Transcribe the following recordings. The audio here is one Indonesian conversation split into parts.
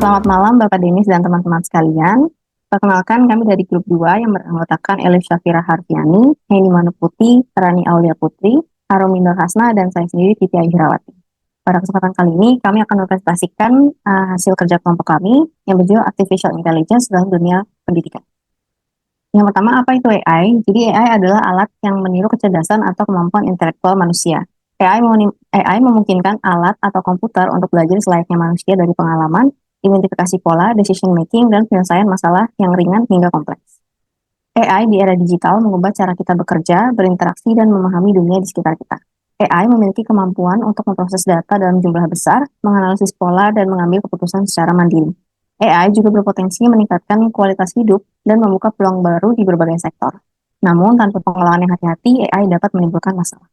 Selamat malam Bapak Denis dan teman-teman sekalian. Perkenalkan kami dari grup 2 yang beranggotakan Elif Syafira Harfiani, Heni Manuputi, Rani Aulia Putri, Haromi Nur Hasna, dan saya sendiri Titi Aisyrawati. Pada kesempatan kali ini kami akan mempresentasikan hasil kerja kelompok kami yang berjudul Artificial Intelligence dalam dunia pendidikan. Yang pertama, apa itu AI? Jadi AI adalah alat yang meniru kecerdasan atau kemampuan intelektual manusia. AI memungkinkan alat atau komputer untuk belajar selayaknya manusia dari pengalaman, identifikasi pola, decision making, dan penyelesaian masalah yang ringan hingga kompleks. AI di era digital mengubah cara kita bekerja, berinteraksi, dan memahami dunia di sekitar kita. AI memiliki kemampuan untuk memproses data dalam jumlah besar, menganalisis pola, dan mengambil keputusan secara mandiri. AI juga berpotensi meningkatkan kualitas hidup dan membuka peluang baru di berbagai sektor. Namun, tanpa pengelolaan yang hati-hati, AI dapat menimbulkan masalah.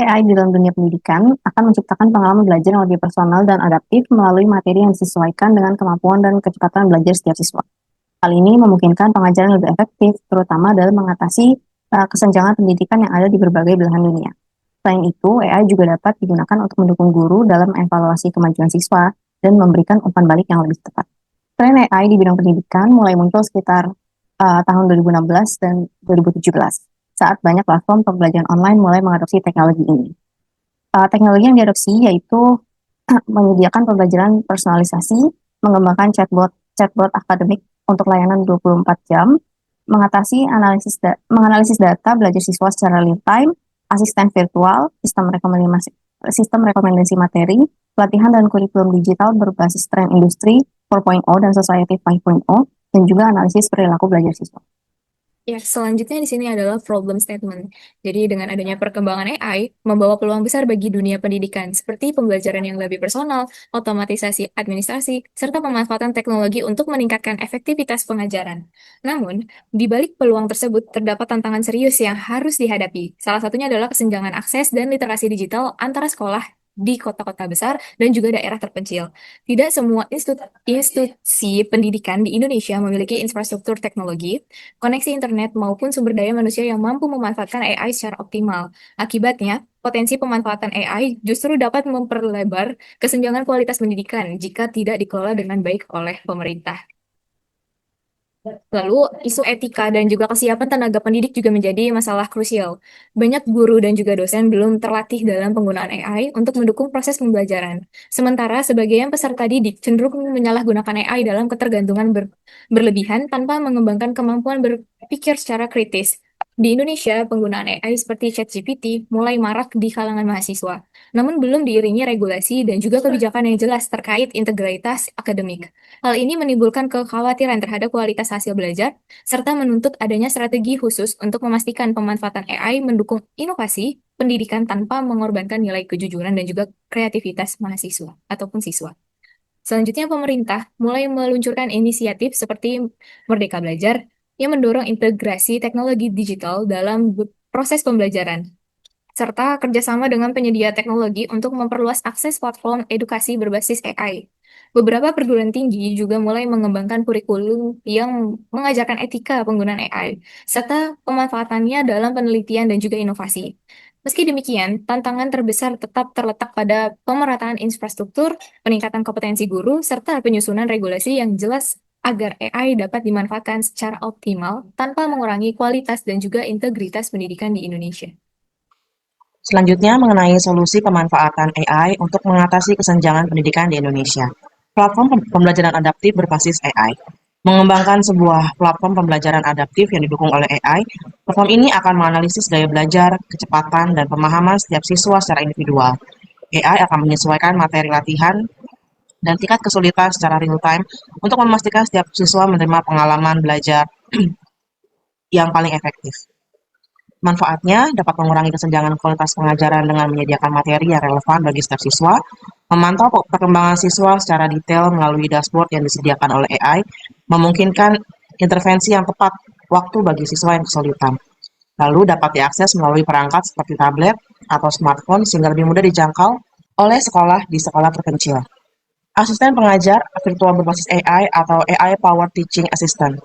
AI di dalam dunia pendidikan akan menciptakan pengalaman belajar yang lebih personal dan adaptif melalui materi yang disesuaikan dengan kemampuan dan kecepatan belajar setiap siswa. Hal ini memungkinkan pengajaran lebih efektif, terutama dalam mengatasi kesenjangan pendidikan yang ada di berbagai belahan dunia. Selain itu, AI juga dapat digunakan untuk mendukung guru dalam evaluasi kemajuan siswa dan memberikan umpan balik yang lebih tepat. Tren AI di bidang pendidikan mulai muncul sekitar tahun 2016 dan 2017, saat banyak platform pembelajaran online mulai mengadopsi teknologi ini. Teknologi yang diadopsi yaitu menyediakan pembelajaran personalisasi, mengembangkan chatbot akademik untuk layanan 24 jam, menganalisis data belajar siswa secara real time, asisten virtual, sistem rekomendasi materi, pelatihan dan kurikulum digital berbasis tren industri 4.0 dan society 5.0, dan juga analisis perilaku belajar siswa. Ya, selanjutnya di sini adalah problem statement. Jadi dengan adanya perkembangan AI, membawa peluang besar bagi dunia pendidikan, seperti pembelajaran yang lebih personal, otomatisasi administrasi, serta pemanfaatan teknologi untuk meningkatkan efektivitas pengajaran. Namun, di balik peluang tersebut terdapat tantangan serius yang harus dihadapi. Salah satunya adalah kesenjangan akses dan literasi digital antara sekolah di kota-kota besar dan juga daerah terpencil. Tidak semua institusi pendidikan di Indonesia memiliki infrastruktur teknologi, koneksi internet, maupun sumber daya manusia yang mampu memanfaatkan AI secara optimal. Akibatnya, potensi pemanfaatan AI justru dapat memperlebar kesenjangan kualitas pendidikan jika tidak dikelola dengan baik oleh pemerintah. Lalu, isu etika dan juga kesiapan tenaga pendidik juga menjadi masalah krusial. Banyak guru dan juga dosen belum terlatih dalam penggunaan AI untuk mendukung proses pembelajaran. Sementara sebagian peserta didik cenderung menyalahgunakan AI dalam ketergantungan berlebihan tanpa mengembangkan kemampuan berpikir secara kritis. Di Indonesia, penggunaan AI seperti ChatGPT mulai marak di kalangan mahasiswa, namun belum diiringi regulasi dan juga kebijakan yang jelas terkait integritas akademik. Hal ini menimbulkan kekhawatiran terhadap kualitas hasil belajar, serta menuntut adanya strategi khusus untuk memastikan pemanfaatan AI mendukung inovasi pendidikan tanpa mengorbankan nilai kejujuran dan juga kreativitas mahasiswa ataupun siswa. Selanjutnya, pemerintah mulai meluncurkan inisiatif seperti Merdeka Belajar yang mendorong integrasi teknologi digital dalam proses pembelajaran, serta kerjasama dengan penyedia teknologi untuk memperluas akses platform edukasi berbasis AI. Beberapa perguruan tinggi juga mulai mengembangkan kurikulum yang mengajarkan etika penggunaan AI, serta pemanfaatannya dalam penelitian dan juga inovasi. Meski demikian, tantangan terbesar tetap terletak pada pemerataan infrastruktur, peningkatan kompetensi guru, serta penyusunan regulasi yang jelas agar AI dapat dimanfaatkan secara optimal tanpa mengurangi kualitas dan juga integritas pendidikan di Indonesia. Selanjutnya mengenai solusi pemanfaatan AI untuk mengatasi kesenjangan pendidikan di Indonesia. Platform pembelajaran adaptif berbasis AI. Mengembangkan sebuah platform pembelajaran adaptif yang didukung oleh AI, platform ini akan menganalisis gaya belajar, kecepatan, dan pemahaman setiap siswa secara individual. AI akan menyesuaikan materi latihan dan tingkat kesulitan secara real-time untuk memastikan setiap siswa menerima pengalaman belajar yang paling efektif. Manfaatnya dapat mengurangi kesenjangan kualitas pengajaran dengan menyediakan materi yang relevan bagi setiap siswa, memantau perkembangan siswa secara detail melalui dashboard yang disediakan oleh AI, memungkinkan intervensi yang tepat waktu bagi siswa yang kesulitan. Lalu dapat diakses melalui perangkat seperti tablet atau smartphone sehingga lebih mudah dijangkau oleh sekolah di sekolah terpencil. Asisten pengajar virtual berbasis AI atau AI Powered Teaching Assistant.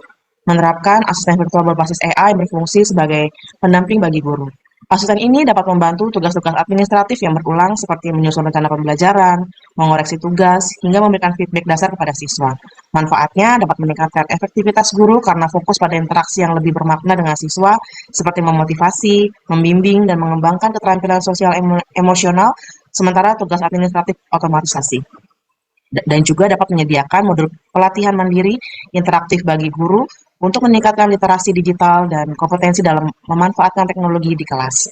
Menerapkan asisten virtual berbasis AI berfungsi sebagai pendamping bagi guru. Asisten ini dapat membantu tugas-tugas administratif yang berulang seperti menyusun rencana pembelajaran, mengoreksi tugas, hingga memberikan feedback dasar kepada siswa. Manfaatnya dapat meningkatkan efektivitas guru karena fokus pada interaksi yang lebih bermakna dengan siswa, seperti memotivasi, membimbing, dan mengembangkan keterampilan sosial emosional, sementara tugas administratif otomatisasi. Dan juga dapat menyediakan modul pelatihan mandiri interaktif bagi guru untuk meningkatkan literasi digital dan kompetensi dalam memanfaatkan teknologi di kelas.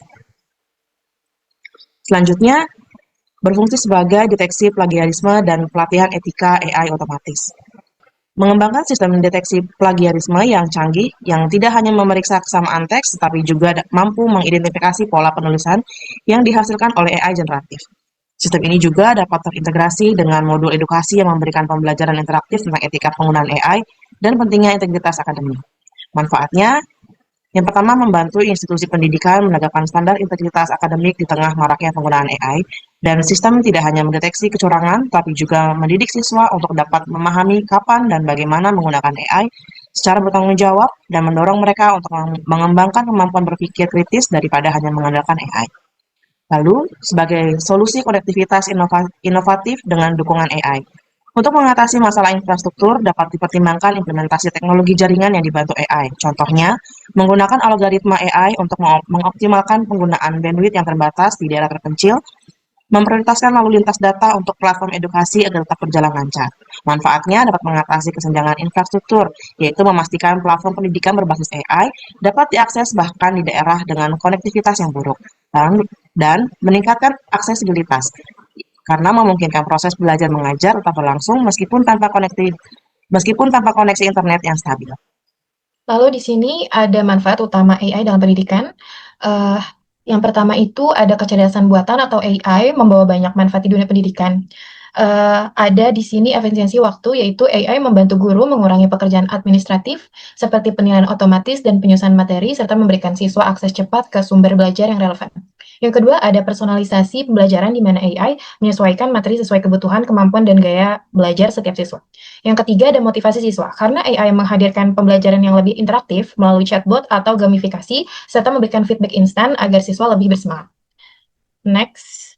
Selanjutnya, berfungsi sebagai deteksi plagiarisme dan pelatihan etika AI otomatis. Mengembangkan sistem deteksi plagiarisme yang canggih, yang tidak hanya memeriksa kesamaan teks, tetapi juga mampu mengidentifikasi pola penulisan yang dihasilkan oleh AI generatif. Sistem ini juga dapat terintegrasi dengan modul edukasi yang memberikan pembelajaran interaktif tentang etika penggunaan AI dan pentingnya integritas akademik. Manfaatnya, yang pertama membantu institusi pendidikan menegakkan standar integritas akademik di tengah maraknya penggunaan AI, dan sistem tidak hanya mendeteksi kecurangan, tapi juga mendidik siswa untuk dapat memahami kapan dan bagaimana menggunakan AI secara bertanggung jawab dan mendorong mereka untuk mengembangkan kemampuan berpikir kritis daripada hanya mengandalkan AI. Lalu, sebagai solusi konektivitas inovatif dengan dukungan AI. Untuk mengatasi masalah infrastruktur, dapat dipertimbangkan implementasi teknologi jaringan yang dibantu AI. Contohnya, menggunakan algoritma AI untuk mengoptimalkan penggunaan bandwidth yang terbatas di daerah terpencil, memprioritaskan lalu lintas data untuk platform edukasi agar tetap berjalan lancar. Manfaatnya dapat mengatasi kesenjangan infrastruktur, yaitu memastikan platform pendidikan berbasis AI dapat diakses bahkan di daerah dengan konektivitas yang buruk, dan meningkatkan aksesibilitas, karena memungkinkan proses belajar mengajar tetap berlangsung meskipun tanpa koneksi internet yang stabil. Lalu di sini ada manfaat utama AI dalam pendidikan. Yang pertama itu ada kecerdasan buatan atau AI membawa banyak manfaat di dunia pendidikan. Ada di sini efisiensi waktu, yaitu AI membantu guru mengurangi pekerjaan administratif seperti penilaian otomatis dan penyusunan materi, serta memberikan siswa akses cepat ke sumber belajar yang relevan. Yang kedua, ada personalisasi pembelajaran di mana AI menyesuaikan materi sesuai kebutuhan, kemampuan, dan gaya belajar setiap siswa. Yang ketiga, ada motivasi siswa, karena AI menghadirkan pembelajaran yang lebih interaktif melalui chatbot atau gamifikasi, serta memberikan feedback instan agar siswa lebih bersemangat. Next.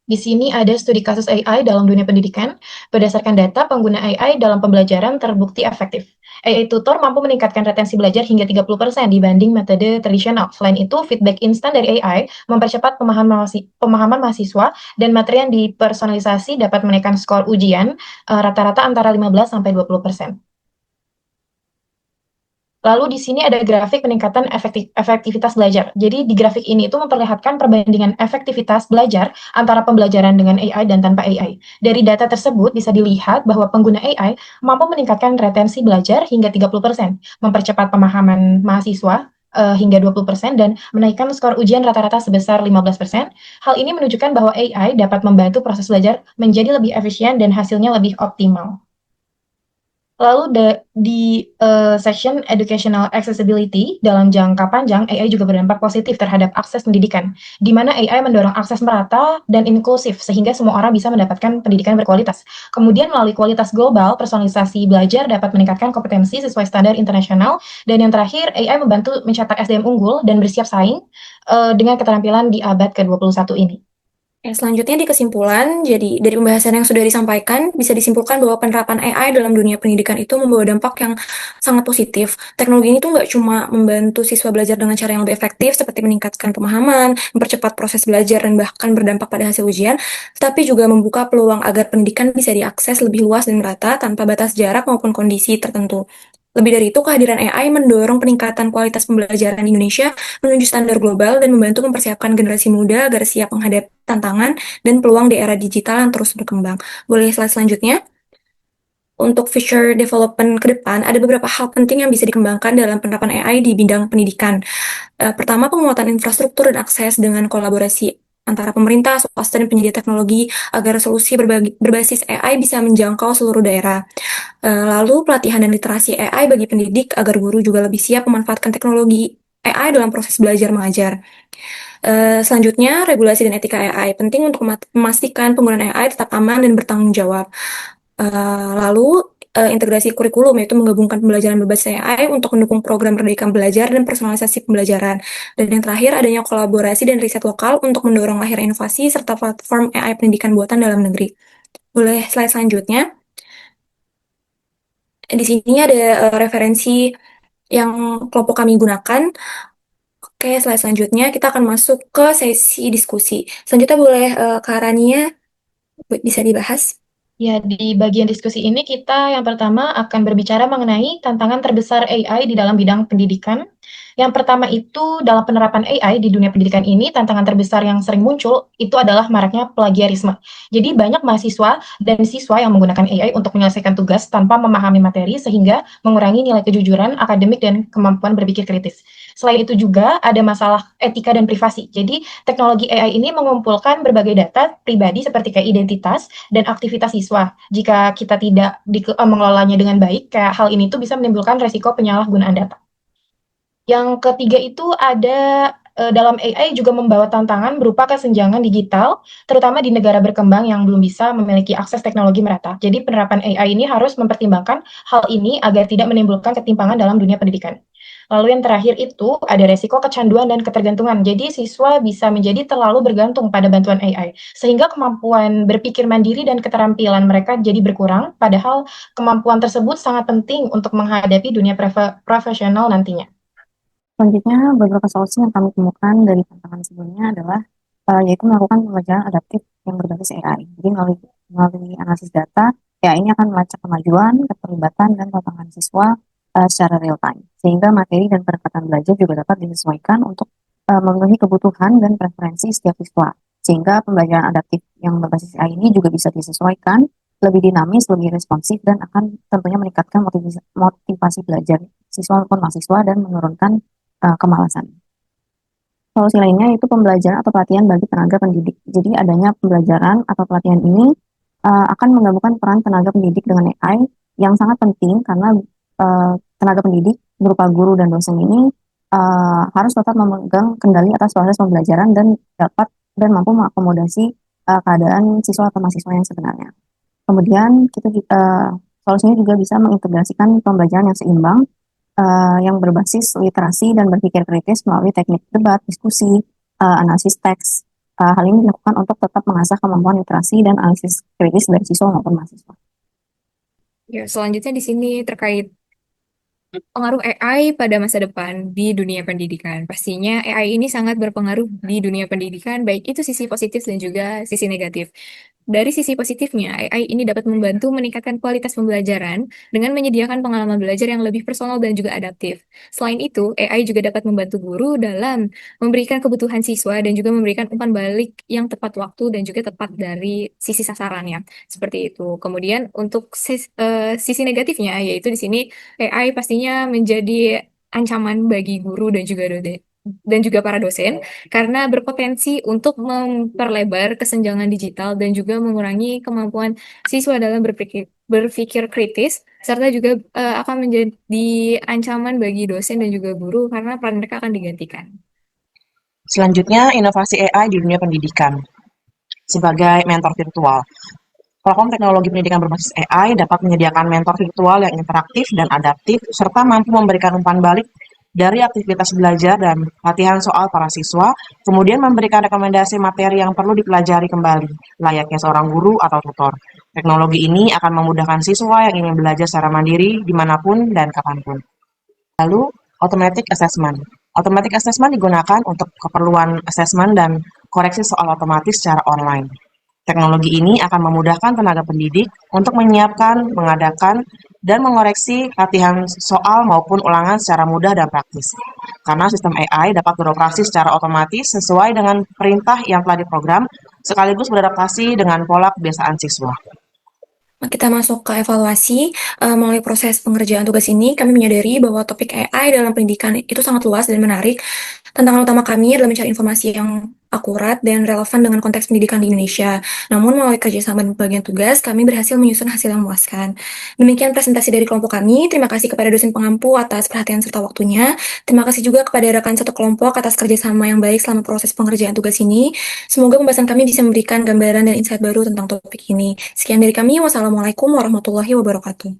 Di sini ada studi kasus AI dalam dunia pendidikan. Berdasarkan data, pengguna AI dalam pembelajaran terbukti efektif. AI tutor mampu meningkatkan retensi belajar hingga 30% dibanding metode tradisional. Selain itu, feedback instan dari AI mempercepat pemahaman mahasiswa, dan materi yang dipersonalisasi dapat menaikkan skor ujian rata-rata antara 15-20%. Lalu di sini ada grafik peningkatan efektivitas belajar. Jadi di grafik ini itu memperlihatkan perbandingan efektivitas belajar antara pembelajaran dengan AI dan tanpa AI. Dari data tersebut bisa dilihat bahwa pengguna AI mampu meningkatkan retensi belajar hingga 30%, mempercepat pemahaman mahasiswa hingga 20%, dan menaikkan skor ujian rata-rata sebesar 15%. Hal ini menunjukkan bahwa AI dapat membantu proses belajar menjadi lebih efisien dan hasilnya lebih optimal. Lalu di section educational accessibility, dalam jangka panjang, AI juga berdampak positif terhadap akses pendidikan, di mana AI mendorong akses merata dan inklusif, sehingga semua orang bisa mendapatkan pendidikan berkualitas. Kemudian melalui kualitas global, personalisasi belajar dapat meningkatkan kompetensi sesuai standar internasional, dan yang terakhir, AI membantu mencetak SDM unggul dan bersiap saing dengan keterampilan di abad ke-21 ini. Selanjutnya di kesimpulan, jadi dari pembahasan yang sudah disampaikan, bisa disimpulkan bahwa penerapan AI dalam dunia pendidikan itu membawa dampak yang sangat positif. Teknologi ini tuh nggak cuma membantu siswa belajar dengan cara yang lebih efektif, seperti meningkatkan pemahaman, mempercepat proses belajar, dan bahkan berdampak pada hasil ujian, tapi juga membuka peluang agar pendidikan bisa diakses lebih luas dan merata tanpa batas jarak maupun kondisi tertentu. Lebih dari itu, kehadiran AI mendorong peningkatan kualitas pembelajaran di Indonesia menuju standar global dan membantu mempersiapkan generasi muda agar siap menghadapi tantangan dan peluang di era digital yang terus berkembang. Boleh slide selanjutnya? Untuk future development ke depan, ada beberapa hal penting yang bisa dikembangkan dalam penerapan AI di bidang pendidikan. Pertama, penguatan infrastruktur dan akses dengan kolaborasi antara pemerintah, swasta, dan penyedia teknologi agar solusi berbasis AI bisa menjangkau seluruh daerah. Lalu pelatihan dan literasi AI bagi pendidik agar guru juga lebih siap memanfaatkan teknologi AI dalam proses belajar mengajar. Selanjutnya, regulasi dan etika AI penting untuk memastikan penggunaan AI tetap aman dan bertanggung jawab. Lalu integrasi kurikulum, yaitu menggabungkan pembelajaran berbasis AI untuk mendukung program pendidikan belajar dan personalisasi pembelajaran. Dan yang terakhir, adanya kolaborasi dan riset lokal untuk mendorong lahir inovasi serta platform AI pendidikan buatan dalam negeri. Boleh slide selanjutnya. Di sini ada referensi yang kelompok kami gunakan. Oke, slide selanjutnya kita akan masuk ke sesi diskusi. Selanjutnya boleh Kak Rania bisa dibahas. Ya, di bagian diskusi ini kita yang pertama akan berbicara mengenai tantangan terbesar AI di dalam bidang pendidikan. Yang pertama itu dalam penerapan AI di dunia pendidikan ini, tantangan terbesar yang sering muncul itu adalah maraknya plagiarisme. Jadi banyak mahasiswa dan siswa yang menggunakan AI untuk menyelesaikan tugas tanpa memahami materi sehingga mengurangi nilai kejujuran akademik dan kemampuan berpikir kritis. Selain itu juga ada masalah etika dan privasi. Jadi teknologi AI ini mengumpulkan berbagai data pribadi seperti kayak identitas dan aktivitas siswa. Jika kita tidak mengelolanya dengan baik, kayak hal ini tuh bisa menimbulkan resiko penyalahgunaan data. Yang ketiga itu ada dalam AI juga membawa tantangan berupa kesenjangan digital, terutama di negara berkembang yang belum bisa memiliki akses teknologi merata. Jadi penerapan AI ini harus mempertimbangkan hal ini agar tidak menimbulkan ketimpangan dalam dunia pendidikan. Lalu yang terakhir itu ada resiko kecanduan dan ketergantungan. Jadi siswa bisa menjadi terlalu bergantung pada bantuan AI, sehingga kemampuan berpikir mandiri dan keterampilan mereka jadi berkurang, padahal kemampuan tersebut sangat penting untuk menghadapi dunia profesional nantinya. Selanjutnya, beberapa solusi yang kami temukan dari tantangan sebelumnya adalah yaitu melakukan pembelajaran adaptif yang berbasis AI. Jadi melalui analisis data, AI ini akan melacak kemajuan, keterlibatan, dan tantangan siswa secara real time. Sehingga materi dan pendekatan belajar juga dapat disesuaikan untuk memenuhi kebutuhan dan preferensi setiap siswa. Sehingga pembelajaran adaptif yang berbasis AI ini juga bisa disesuaikan, lebih dinamis, lebih responsif, dan akan tentunya meningkatkan motivasi belajar siswa maupun mahasiswa dan menurunkan kemalasan. Solusi lainnya yaitu pembelajaran atau pelatihan bagi tenaga pendidik. Jadi adanya pembelajaran atau pelatihan ini akan menggabungkan peran tenaga pendidik dengan AI yang sangat penting karena tenaga pendidik berupa guru dan dosen ini harus tetap memegang kendali atas proses pembelajaran dan dapat dan mampu mengakomodasi keadaan siswa atau mahasiswa yang sebenarnya. Kemudian solusinya juga bisa mengintegrasikan pembelajaran yang seimbang yang berbasis literasi dan berpikir kritis melalui teknik debat, diskusi, analisis teks. Hal ini dilakukan untuk tetap mengasah kemampuan literasi dan analisis kritis dari siswa maupun mahasiswa. Ya, selanjutnya di sini terkait pengaruh AI pada masa depan di dunia pendidikan. Pastinya AI ini sangat berpengaruh di dunia pendidikan, baik itu sisi positif dan juga sisi negatif. Dari sisi positifnya, AI ini dapat membantu meningkatkan kualitas pembelajaran dengan menyediakan pengalaman belajar yang lebih personal dan juga adaptif. Selain itu, AI juga dapat membantu guru dalam memberikan kebutuhan siswa dan juga memberikan umpan balik yang tepat waktu dan juga tepat dari sisi sasarannya. Seperti itu. Kemudian untuk sisi negatifnya, yaitu di sini AI pastinya menjadi ancaman bagi guru dan juga para dosen karena berpotensi untuk memperlebar kesenjangan digital dan juga mengurangi kemampuan siswa dalam berpikir kritis serta juga akan menjadi ancaman bagi dosen dan juga guru karena peran mereka akan digantikan. Selanjutnya, inovasi AI di dunia pendidikan sebagai mentor virtual. Platform teknologi pendidikan berbasis AI dapat menyediakan mentor virtual yang interaktif dan adaptif, serta mampu memberikan umpan balik dari aktivitas belajar dan latihan soal para siswa, kemudian memberikan rekomendasi materi yang perlu dipelajari kembali, layaknya seorang guru atau tutor. Teknologi ini akan memudahkan siswa yang ingin belajar secara mandiri, dimanapun dan kapanpun. Lalu, automatic assessment. Automatic assessment digunakan untuk keperluan assessment dan koreksi soal otomatis secara online. Teknologi ini akan memudahkan tenaga pendidik untuk menyiapkan, mengadakan, dan mengoreksi latihan soal maupun ulangan secara mudah dan praktis. Karena sistem AI dapat beroperasi secara otomatis sesuai dengan perintah yang telah diprogram, sekaligus beradaptasi dengan pola kebiasaan siswa. Kita masuk ke evaluasi. Melalui proses pengerjaan tugas ini, kami menyadari bahwa topik AI dalam pendidikan itu sangat luas dan menarik. Tantangan utama kami adalah mencari informasi yang akurat dan relevan dengan konteks pendidikan di Indonesia. Namun, melalui kerjasama dan pembagian tugas, kami berhasil menyusun hasil yang memuaskan. Demikian presentasi dari kelompok kami. Terima kasih kepada dosen pengampu atas perhatian serta waktunya. Terima kasih juga kepada rekan satu kelompok atas kerjasama yang baik selama proses pengerjaan tugas ini. Semoga pembahasan kami bisa memberikan gambaran dan insight baru tentang topik ini. Sekian dari kami. Wassalamualaikum warahmatullahi wabarakatuh.